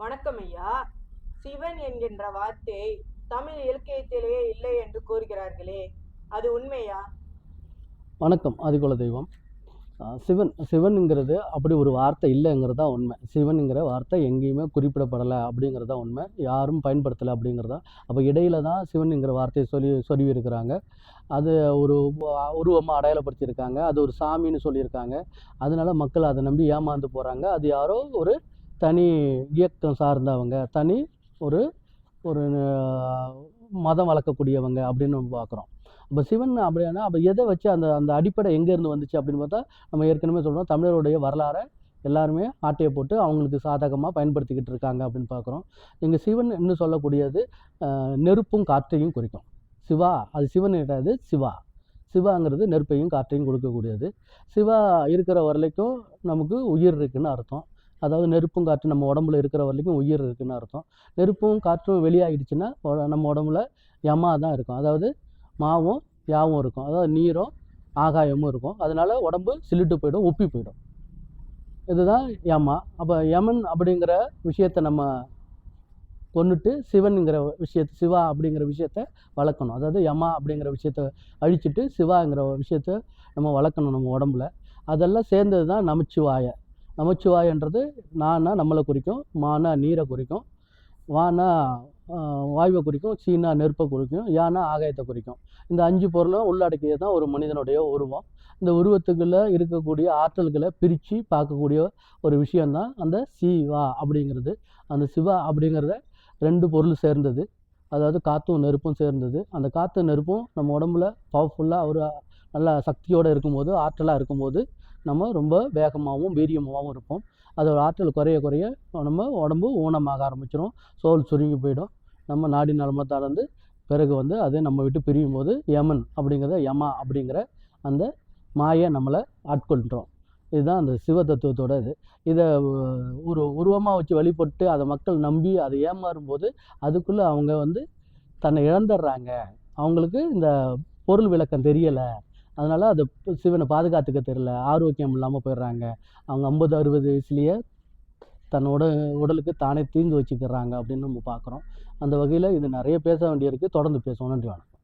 வணக்கம் ஐயா. சிவன் என்கின்ற வார்த்தை தமிழ் இலக்கியத்திலேயே இல்லை என்று கூறுகிறார்களே, அது உண்மையா? வணக்கம். ஆதிகுல தெய்வம். சிவனுங்கிறது அப்படி ஒரு வார்த்தை இல்லைங்கிறது தான் உண்மை. சிவனுங்கிற வார்த்தை எங்கேயுமே குறிப்பிடப்படலை அப்படிங்கிறது தான் உண்மை. யாரும் பயன்படுத்தலை அப்படிங்கிறதா. அப்போ இடையில தான் சிவனுங்கிற வார்த்தையை சொருவி இருக்கிறாங்க. அது ஒரு உருவமாக அடையாளப்படுத்தியிருக்காங்க. அது ஒரு சாமின்னு சொல்லியிருக்காங்க. அதனால மக்கள் அதை நம்பி ஏமாந்து போகிறாங்க. அது யாரோ ஒரு தனி இயக்கம் சார்ந்தவங்க, தனி ஒரு ஒரு மதம் வளர்க்கக்கூடியவங்க அப்படின்னு நம்ம பார்க்குறோம். இப்போ சிவன் அப்படின்னா அப்போ எதை வச்சு அந்த அந்த அடிப்படை எங்கேருந்து வந்துச்சு அப்படின்னு பார்த்தா, நம்ம ஏற்கனவே சொல்கிறோம், தமிழருடைய வரலாறை எல்லாருமே ஆட்டையை போட்டு அவங்களுக்கு சாதகமாக பயன்படுத்திக்கிட்டு இருக்காங்க அப்படின்னு பார்க்குறோம். இங்கே சிவன் இன்னும் சொல்லக்கூடியது நெருப்பும் காற்றையும் குறிக்கும். சிவா, அது சிவன் கிடையாது, சிவா. சிவாங்கிறது நெருப்பையும் காற்றையும் கொடுக்கக்கூடியது. சிவா இருக்கிற வரைக்கும் நமக்கு உயிர் இருக்குன்னு அர்த்தம். அதாவது நெருப்பும் காற்று நம்ம உடம்புல இருக்கிற வரைக்கும் உயிர் இருக்குன்னு அர்த்தம். நெருப்பும் காற்றும் வெளியாகிடுச்சுன்னா நம்ம உடம்புல யமா தான் இருக்கும். அதாவது மாவும் யாவும் இருக்கும். அதாவது நீரும் ஆகாயமும் இருக்கும். அதனால உடம்பு சிலிட்டு போயிடும், உப்பி போயிடும். இதுதான் யமா. அப்போ யமன் அப்படிங்கிற விஷயத்தை நம்ம கொண்டுட்டு சிவனுங்கிற விஷயத்தை, சிவா அப்படிங்கிற விஷயத்த வளர்க்கணும். அதாவது யமா அப்படிங்கிற விஷயத்த அழிச்சிட்டு சிவாங்கிற விஷயத்த நம்ம வளர்க்கணும் நம்ம உடம்புல. அதெல்லாம் சேர்ந்தது தான் நமச்சிவாய. நமச்சிவாயன்றது நானா நம்மளை குறிக்கும், மானா நீரை குறிக்கும், வானா வாயுவை குறிக்கும், சீனா நெருப்பை குறிக்கும், யானா ஆகாயத்தை குறிக்கும். இந்த 5 பொருளும் உள்ளடக்கியது தான் ஒரு மனிதனுடைய உருவம். இந்த உருவத்துக்குள்ளே இருக்கக்கூடிய ஆற்றல்களை பிரித்து பார்க்கக்கூடிய ஒரு விஷயந்தான் அந்த சிவா அப்படிங்கிறது. அந்த சிவா அப்படிங்கிறத 2 பொருள் சேர்ந்தது. அதாவது காற்றும் நெருப்பும் சேர்ந்தது. அந்த காற்று நெருப்பும் நம்ம உடம்புல பவர்ஃபுல்லாக ஒரு நல்ல சக்தியோடு இருக்கும்போது, ஆற்றலாக இருக்கும்போது நம்ம ரொம்ப வேகமாகவும் வீரியமாகவும் இருப்போம். அதோட ஆற்றல் குறைய குறைய நம்ம உடம்பு ஊனமாக ஆரம்பிச்சிடும், சோல் சுருங்கி போயிடும். நம்ம நாடி நலமத்தாலேருந்து பிறகு அது நம்ம விட்டு பிரியும் போது யமன் அப்படிங்கிறத யமா அப்படிங்கிற அந்த மாயை நம்மளை ஆட்கொள்கிறோம். இதுதான் அந்த சிவ தத்துவத்தோட இது. இதை ஒரு உருவமாக வச்சு வழிபட்டு அதை மக்கள் நம்பி அதை ஏமாறும்போது அதுக்குள்ளே அவங்க தன்னை இழந்துடுறாங்க. அவங்களுக்கு இந்த பொருள் விளக்கம் தெரியலை. அதனால் அது சிவனை பாதுகாத்துக்க தெரியல, ஆரோக்கியம் இல்லாமல் போயிடுறாங்க. அவங்க 50, 60 வயசுலேயே தன்னோட உடலுக்கு தானே தீங்கு வச்சுக்கிறாங்க அப்படின்னு நம்ம பார்க்குறோம். அந்த வகையில் இது நிறைய பேச வேண்டியிருக்கு. தொடர்ந்து பேசுவோம். நன்றி, வணக்கம்.